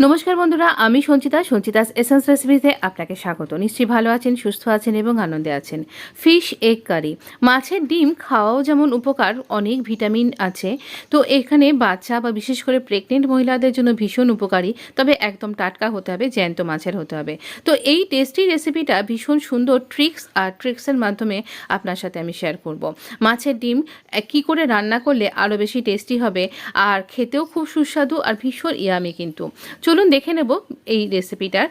নমস্কার বন্ধুরা, আমি সঞ্চিতাস এসেন্স রেসিপিতে আপনাকে স্বাগত। নিশ্চয়ই ভালো আছেন, সুস্থ আছেন এবং আনন্দে আছেন। ফিশ এগ কারি, মাছের ডিম খাওয়াও যেমন উপকার, অনেক ভিটামিন আছে। তো এখানে বাচ্চা বা বিশেষ করে প্রেগনেন্ট মহিলাদের জন্য ভীষণ উপকারী, তবে একদম টাটকা হতে হবে, জ্যান্ত মাছের হতে হবে। তো এই টেস্টি রেসিপিটা ভীষণ সুন্দর ট্রিক্সের মাধ্যমে আপনার সাথে আমি শেয়ার করব। মাছের ডিম কী করে রান্না করলে আরও বেশি টেস্টি হবে আর খেতেও খুব সুস্বাদু আর ভীষণ ইয়ামি কিন্তু। চলুন দেখে নেব এই রেসিপিটার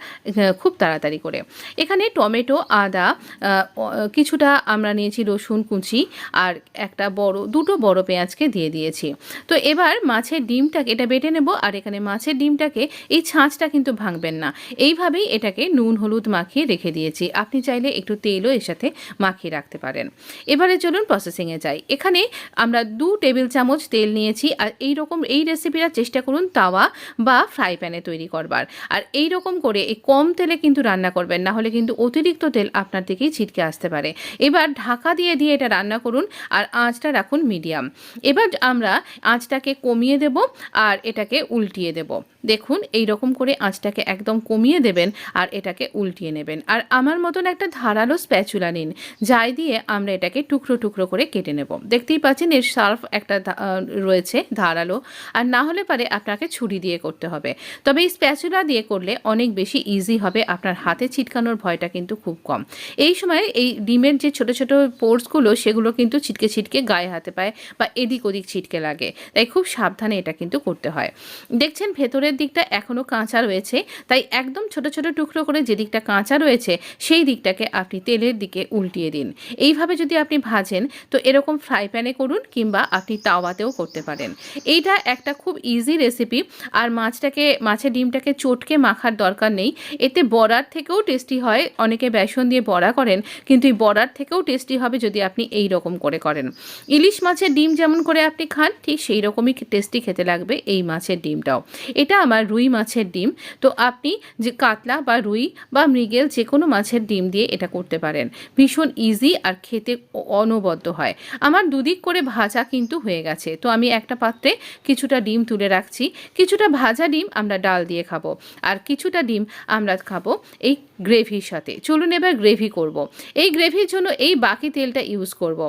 খুব তাড়াতাড়ি করে। এখানে টমেটো, আদা, কিছুটা আমরা নিয়েছি রসুন কুচি আর দুটো বড় পেঁয়াজকে দিয়ে দিয়েছি। তো এবার মাছের ডিমটাকে এটা বেটে নেব। আর এখানে মাছের ডিমটাকে এই ছাঁচটা কিন্তু ভাঙবেন না, এইভাবেই এটাকে নুন হলুদ মাখিয়ে রেখে দিয়েছি। আপনি চাইলে একটু তেলও এর সাথে মাখিয়ে রাখতে পারেন। এবারে চলুন প্রসেসিংয়ে যাই। এখানে আমরা 2 টেবিল চামচ তেল নিয়েছি। আর এই রেসিপিটা চেষ্টা করুন তাওয়া বা ফ্রাই প্যানে তৈরি করবার। আর এই রকম করে এই কম তেলে কিন্তু রান্না করবেন, না হলে কিন্তু অতিরিক্ত তেল আপনার দিকেই ছিটকে আসতে পারে। এবার ঢাকা দিয়ে এটা রান্না করুন আর আঁচটা রাখুন মিডিয়াম। এবার আমরা আঁচটাকে কমিয়ে দেব আর এটাকে উল্টিয়ে দেব। দেখুন এই রকম করে আঁচটাকে একদম কমিয়ে দেবেন আর এটাকে উল্টিয়ে নেবেন। আর আমার মতন একটা ধারালো স্প্যাচুলা নিন, যাই দিয়ে আমরা এটাকে টুকরো টুকরো করে কেটে নেব। দেখতেই পাচ্ছেন এর শার্প একটা রয়েছে ধারালো, আর না হলে পারে আপনাকে ছুরি দিয়ে করতে হবে। তবে এই স্প্যাচুলা দিয়ে করলে অনেক বেশি ইজি হবে, আপনার হাতে ছিটকানোর ভয়টা কিন্তু খুব কম। এই সময় এই ডিমের যে ছোট ছোট পোর্সগুলো সেগুলো কিন্তু ছিটকে ছিটকে গায়ে হাতে পায় বা এদিক ওদিক ছিটকে লাগে, তাই খুব সাবধানে এটা কিন্তু করতে হয়। দেখছেন ভেতরের দিকটা এখনও কাঁচা রয়েছে, তাই একদম ছোট ছোট টুকরো করে যে দিকটা কাঁচা রয়েছে সেই দিকটাকে আপনি তেলের দিকে উল্টিয়ে দিন। এইভাবে যদি আপনি ভাজেন তো এরকম ফ্রাই প্যানে করুন কিংবা আপনি তাওয়াতেও করতে পারেন। এইটা একটা খুব ইজি রেসিপি। আর মাছের ডিমটাকে চটকে মাখার দরকার নেই, এতে বড়ার থেকেও টেস্টি হয়। অনেকে বেসন দিয়ে বড়া করেন, কিন্তু এই বড়ার থেকেও টেস্টি হবে যদি আপনি এই রকম করে করেন। ইলিশ মাছের ডিম যেমন করে আপনি খান, ঠিক সেই রকমই টেস্টি খেতে লাগবে এই মাছের ডিমটাও। এটা আমার রুই মাছের ডিম। তো আপনি যে কাতলা বা রুই বা মৃগেল যে কোনো মাছের ডিম দিয়ে এটা করতে পারেন। ভীষণ ইজি আর খেতে অনবদ্য হয়। আমার দুদিক করে ভাজা কিন্তু হয়ে গেছে। তো আমি একটা পাত্রে কিছুটা ডিম তুলে রাখছি। কিছুটা ভাজা ডিম আমরা ডাল দিয়ে খাবো আর কিছুটা ডিম আমরা খাবো এই গ্রেভির সাথে। চলুন এবার গ্রেভি করব। এই গ্রেভির জন্য এই বাকি তেলটা ইউজ করব।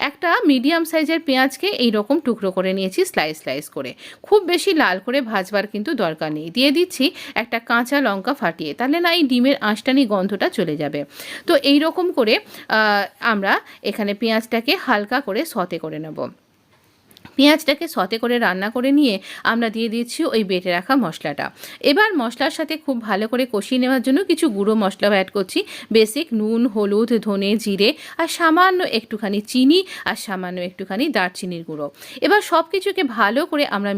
একটা মিডিয়াম সাইজের পেঁয়াজকে এই রকম টুকরো করে নিয়েছি স্লাইস করে। খুব বেশি লাল করে ভাজবার কিন্তু দরকার নেই। দিয়ে দিচ্ছি একটা কাঁচা লঙ্কা ফাটিয়ে, তাহলে না এই ডিমের আঁশটানি গন্ধটা চলে যাবে। তো এই রকম করে আমরা এখানে পেঁয়াজটাকে হালকা করে সতে করে নেব। পেঁয়াজটাকে সতে করে রান্না করে নিয়ে আমরা দিয়ে দিচ্ছি ওই বেটে রাখা মশলাটা। এবার মশলার সাথে খুব ভালো করে কষিয়ে নেওয়ার জন্য কিছু গুঁড়ো মশলাও অ্যাড করছি। বেসিক নুন, হলুদ, ধনে, জিরে আর সামান্য একটুখানি চিনি আর সামান্য একটুখানি দারচিনির গুঁড়ো। এবার সব কিছুকে ভালো করে আমরা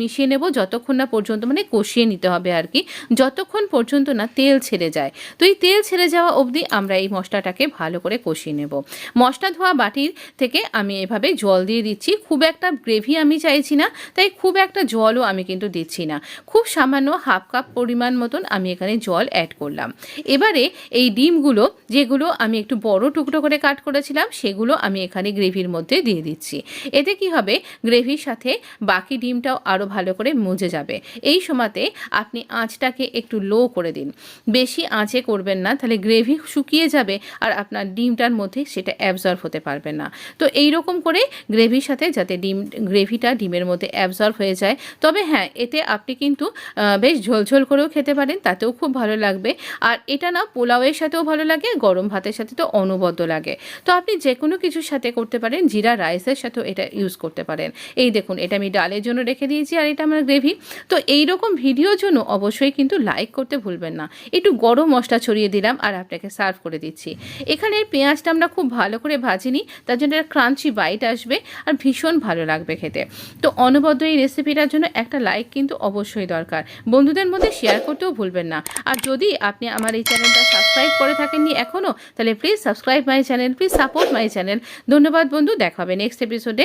মিশিয়ে নেব যতক্ষণ না পর্যন্ত, মানে কষিয়ে নিতে হবে আর কি, যতক্ষণ পর্যন্ত না তেল ছেড়ে যায়। তো এই তেল ছেড়ে যাওয়া অবধি আমরা এই মশলাটাকে ভালো করে কষিয়ে নেব। মশলা ধোয়া বাটির থেকে আমি এভাবে জল দিয়ে দিচ্ছি। খুব একটা গ্রেভি আমি চাইছি না, তাই খুব একটা জলও আমি কিন্তু দিচ্ছি না। খুব সামান্য হাফ কাপ পরিমাণ মতন আমি এখানে জল অ্যাড করলাম। এবারে এই ডিমগুলো যেগুলো আমি একটু বড় টুকরো করে কাট করেছিলাম সেগুলো আমি এখানে গ্রেভির মধ্যে দিয়ে দিচ্ছি। এতে কি হবে, গ্রেভির সাথে বাকি ডিমটাও আরও ভালো করে মজে যাবে। এই সময়তে আপনি আঁচটাকে একটু লো করে দিন, বেশি আঁচে করবেন না, তাহলে গ্রেভি শুকিয়ে যাবে আর আপনার ডিমটার মধ্যে সেটা অ্যাবজর্ব হতে পারবে না। তো এই রকম করে গ্রেভির সাথে যাতে গ্রেভিটা ডিমের মধ্যে অ্যাবজর্ব হয়ে যায়। তবে হ্যাঁ, এতে আপনি কিন্তু বেশ ঝোলঝোল করেও খেতে পারেন, তাতেও খুব ভালো লাগবে। আর এটা না পোলাওয়ের সাথেও ভালো লাগে, গরম ভাতের সাথে তো অনবদ্য লাগে। তো আপনি যে কোনো কিছুর সাথে করতে পারেন, জিরা রাইসের সাথেও এটা ইউজ করতে পারেন। এই দেখুন, এটা আমি ডালের জন্য রেখে দিয়েছি আর এটা আমার গ্রেভি। তো এই রকম ভিডিওর জন্য অবশ্যই কিন্তু লাইক করতে ভুলবেন না। একটু গরম মশলা ছড়িয়ে দিলাম আর আপনাকে সার্ভ করে দিচ্ছি। এখানে পেঁয়াজটা আমরা খুব ভালো করে ভাজিনি, তার জন্য একটা ক্রাঞ্চি বাইট আসবে আর ভীষণ ভালো লাগবে খেতে। তো অনবদ্য এই রেসিপিটার জন্য একটা লাইক কিন্তু অবশ্যই দরকার। বন্ধুদের মধ্যে শেয়ার করতেও ভুলবেন না। আর যদি আপনি আমার এই চ্যানেলটা সাবস্ক্রাইব করে থাকেননি এখনও, তাহলে please subscribe my channel, please support my channel. ধন্যবাদ বন্ধু, দেখা হবে নেক্সট এপিসোডে।